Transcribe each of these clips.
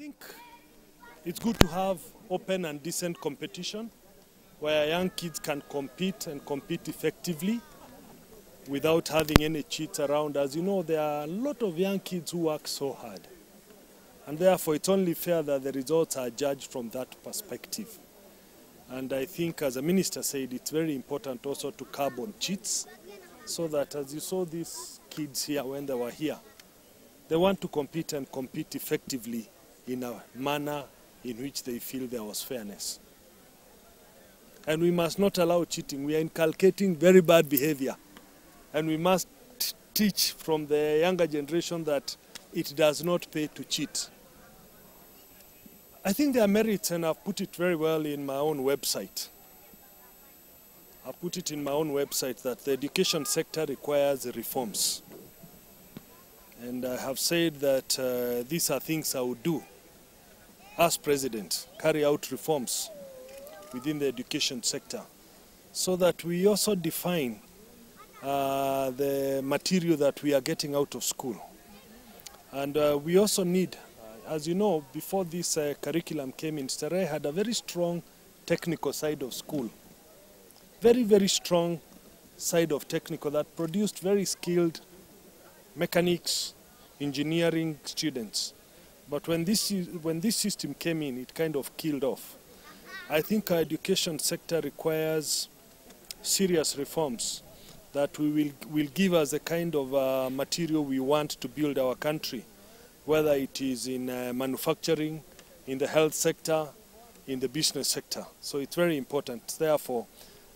think it's good to have open and decent competition where young kids can compete and compete effectively without having any cheats around. As you know, there are a lot of young kids who work so hard. And therefore, it's only fair that the results are judged from that perspective. And I think, as the minister said, it's very important also to curb on cheats, so that, as you saw these kids here when they were here, they want to compete and compete effectively in a manner in which they feel there was fairness. And we must not allow cheating. We are inculcating very bad behavior. And we must teach from the younger generation that it does not pay to cheat. I think there are merits, and I've put it very well in my own website. I put it in my own website that the education sector requires reforms. And I have said that these are things I would do as president, carry out reforms within the education sector, so that we also define the material that we are getting out of school. And we also need, as you know, before this curriculum came in, Starehe had a very strong technical side of school. Very, very strong side of technical that produced very skilled mechanics, engineering students. But when this system came in, it kind of killed off. I think our education sector requires serious reforms that will give us the kind of material we want to build our country, whether it is in manufacturing, in the health sector, in the business sector. So it's very important. Therefore,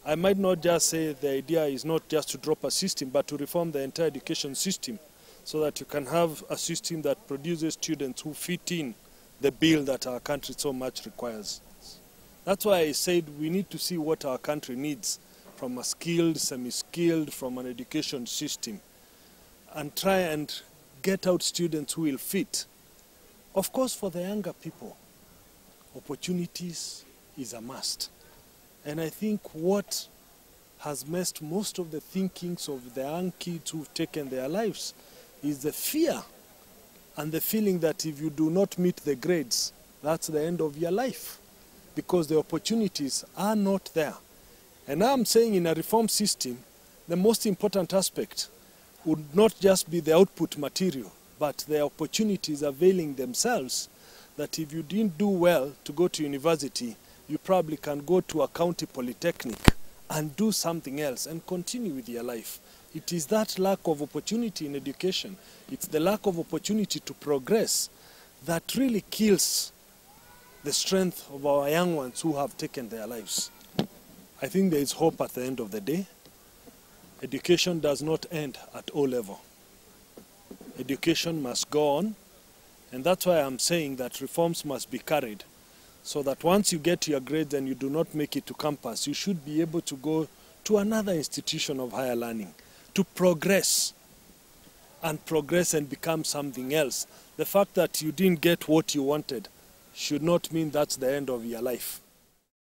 I might not just say the idea is not just to drop a system, but to reform the entire education system so that you can have a system that produces students who fit in the bill that our country so much requires. That's why I said we need to see what our country needs from a skilled, semi-skilled, from an education system, and try and get out students who will fit. Of course, for the younger people, opportunities is a must. And I think what has messed most of the thinkings of the young kids who've taken their lives is the fear and the feeling that if you do not meet the grades, that's the end of your life, because the opportunities are not there. And I'm saying in a reform system, the most important aspect would not just be the output material, but the opportunities availing themselves, that if you didn't do well to go to university, you probably can go to a county polytechnic and do something else and continue with your life. It is that lack of opportunity in education, it's the lack of opportunity to progress that really kills the strength of our young ones who have taken their lives. I think there is hope at the end of the day. Education does not end at O level. Education must go on, and that's why I'm saying that reforms must be carried, so that once you get your grades and you do not make it to campus, you should be able to go to another institution of higher learning to progress and become something else. The fact that you didn't get what you wanted should not mean that's the end of your life.